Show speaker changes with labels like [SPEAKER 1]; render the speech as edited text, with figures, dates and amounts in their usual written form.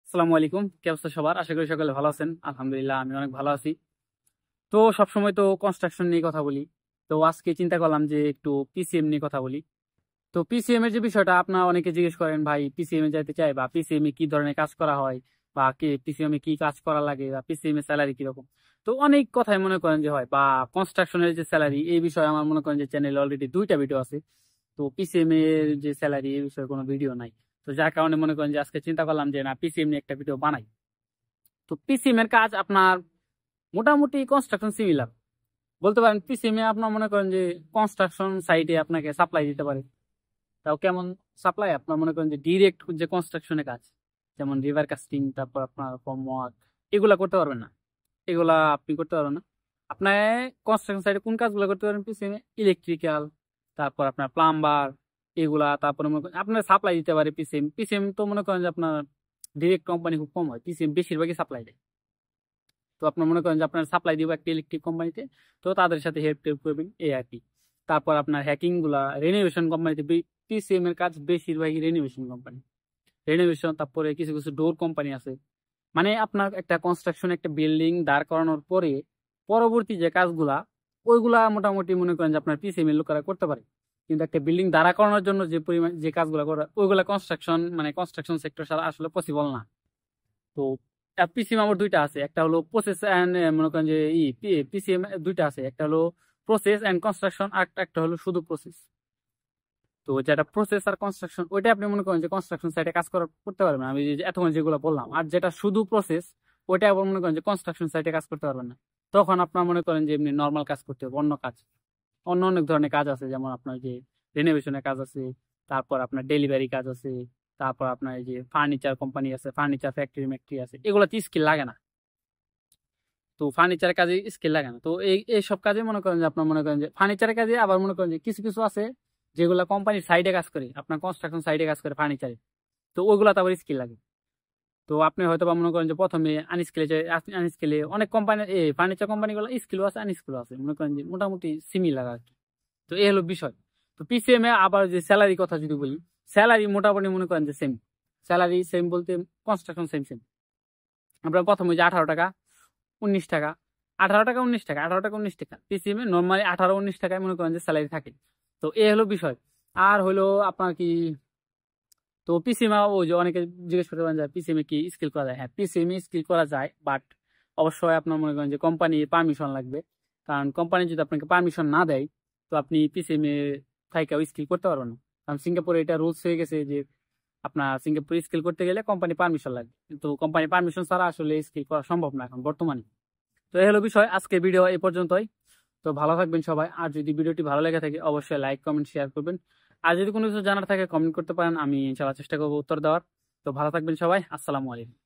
[SPEAKER 1] আসসালামু আলাইকুম, কি অবস্থা সবার? আশা করি সকলে ভালো আছেন। আলহামদুলিল্লাহ, আমি অনেক ভালো আছি। তো সবসময় তো কনস্ট্রাকশন নিয়ে কথা বলি। তো আজকে চিন্তা করলাম যে একটু পিসিএম নিয়ে কথা বলি। তো পিসিএম এর যে বিষয়টা, আপনার অনেকে জিজ্ঞেস করেন, ভাই পিসিএম এ যাইতে চাই, বা পিসিএম এ কি ধরনের কাজ করা হয়, বা কি পিসিএম এ কি কাজ করা লাগে, বা পিসিএম এর স্যালারি কিরকম। তো অনেক কথাই মনে করেন যে হয়, বা কনস্ট্রাকশনের যে স্যালারি, এই বিষয়ে আমার মনে করেন যে চ্যানেলে অলরেডি 2টা ভিডিও আছে। তো পিসিএম এর যে স্যালারি, এই বিষয়ে কোনো ভিডিও নাই। তো যার কারণে মনে করেন যে আজকে চিন্তা করলাম যে না, পিসিএম নিয়ে একটা ভিডিও বানাই। তো পিসিএম এর কাজ আপনার মোটামুটি কনস্ট্রাকশন সিমিলার বলতে পারেন। পিসিএম এ আপনার মনে করেন যে কনস্ট্রাকশন সাইটে আপনাকে সাপ্লাই দিতে পারে। তাও কেমন সাপ্লাই? আপনার মনে করেন যে ডিরেক্ট যে কনস্ট্রাকশনের কাজ, যেমন রিভার কাস্টিং, তারপর আপনার ফর্ম ওয়ার্ক, এগুলা করতে পারবেন না। এগুলা আপনি করতে পারবেন না। আপনার কনস্ট্রাকশন সাইটে কোন কাজগুলো করতে পারেন পিসিএম এ? ইলেকট্রিক্যাল, তারপর আপনার প্লাম্বার, এগুলা। তারপরে মনে করেন আপনার সাপ্লাই দিতে পারে পিসিএম। পিসিএম তো মনে করেন যে আপনার ডিরেক্ট কোম্পানি খুব কম হয়, পিসিএম বেশিরভাগই সাপ্লাই দেয়। তো আপনার মনে করেন যে আপনার সাপ্লাই দিব একটা ইলেকট্রিক কোম্পানিতে, তো তাদের সাথে হেল্প টেল্প করবেন, এই আর কি। তারপর আপনার হ্যাকিং গুলা রেনোভেশন কোম্পানিতে, পিসিএম এর কাজ বেশিরভাগই রেনোভেশন কোম্পানি, রেনোভেশন। তারপরে কিছু কিছু ডোর কোম্পানি আছে। মানে আপনার একটা কনস্ট্রাকশন, একটা বিল্ডিং দাঁড় করানোর পরে পরবর্তী যে কাজগুলা, ওইগুলা মোটামুটি মনে করেন যে আপনার পিসিএম এর লোকেরা করতে পারে। কিন্তু একটা বিল্ডিং দাঁড়া করানোর জন্য যে পরিমাণ যে কাজগুলো করা, ওইগুলা কনস্ট্রাকশন মানে কনস্ট্রাকশন সেক্টর ছাড়া আসলে পসিবল না। তো পিসিএম আমার 2টা আছে, একটা হলো প্রসেস এন্ড, মনে করেন যে পিসিএম 2টা আছে, একটা হলো প্রসেস এন্ড কনস্ট্রাকশন, আর একটা হলো শুধু প্রসেস। তো যেটা প্রসেস আর কনস্ট্রাকশন, ওইটা আপনি মনে করেন যে কনস্ট্রাকশন সাইটে কাজ করতে পারবেন, আমি যে এতক্ষণ যেগুলো বললাম। আর যেটা শুধু প্রসেস, ওইটা আবার মনে করেন যে কনস্ট্রাকশন সাইটে কাজ করতে পারবেন না। তখন আপনার মনে করেন যে এমনি নর্মাল কাজ করতে হবে, অন্য কাজ। অন্য অনেক ধরনের কাজ আছে, যেমন আপনার যে রেনোভেশনের কাজ আছে, তারপর আপনার ডেলিভারি কাজ আছে, তারপর আপনার এই যে ফার্নিচার কোম্পানি আছে, ফার্নিচার ফ্যাক্টরি ম্যাক্টরি আছে, এগুলোতে স্কিল লাগে না। তো ফার্নিচারের কাজে স্কিল লাগে না। তো এই সব কাজে মনে করেন যে আপনার মনে করেন যে ফার্নিচারের কাজে আবার মনে করেন যে কিছু কিছু আছে যেগুলো কোম্পানির সাইডে কাজ করে, আপনার কনস্ট্রাকশন সাইডে কাজ করে ফার্নিচারে। তো ওইগুলো তো আবার স্কিল লাগে। তো আপনি হয়তো বা মনে করেন যে প্রথমে আনস্কিলে অনেক কোম্পানি, এই ফার্নিচার কোম্পানিগুলো স্কিলও আছে, আনস্কিলও আছে, মনে করেন যে মোটামুটি সিমিলার আর কি। তো এই হলো বিষয়। তো পিসিএম এ আবার যে স্যালারি কথা যদি বলি, স্যালারি মোটামুটি মনে করেন যে সেম। স্যালারি সেম বলতে কনস্ট্রাকশন সেম সেম। আপনার প্রথমে যে 18 টাকা, 19 টাকা, 18 টাকা 19 টাকা, 18 টাকা 19 টাকা, পিসিএম এ নর্মালি 18-19 টাকায় মনে করেন যে স্যালারি থাকে। তো এ হলো বিষয়। আর হলো আপনার কি, তো পিসিএম ওই যে অনেকে জিজ্ঞেস করতে পারেন যে পিসিএম এ কি স্কিল করা যায়? হ্যাঁ, পিসিএম এ স্কিল করা যায়, বাট অবশ্যই আপনার মনে করেন যে কোম্পানি পারমিশন লাগবে। কারণ কোম্পানি যদি আপনাকে পারমিশন না দেয়, তো আপনি পিসিএম এ থাইকাও স্কিল করতে পারবেন না। কারণ সিঙ্গাপুরে এটা রুলস হয়ে গেছে যে আপনার সিঙ্গাপুরে স্কিল করতে গেলে কোম্পানি পারমিশন লাগবে, কিন্তু কোম্পানি পারমিশন ছাড়া আসলে স্কিল করা সম্ভব না এখন বর্তমানে। তো এই হলো বিষয়, আজকে ভিডিও এই পর্যন্তই। তো ভালো থাকবেন সবাই, আর যদি ভিডিওটি ভালো লেগে থাকে অবশ্যই লাইক কমেন্ট শেয়ার করবেন। আর যদি কোনো কিছু জানার থাকে কমেন্ট করতে পারেন, আমি ইনশাআল্লাহ চেষ্টা করবো উত্তর দেওয়ার। তো ভালো থাকবেন সবাই, আসসালামু আলাইকুম।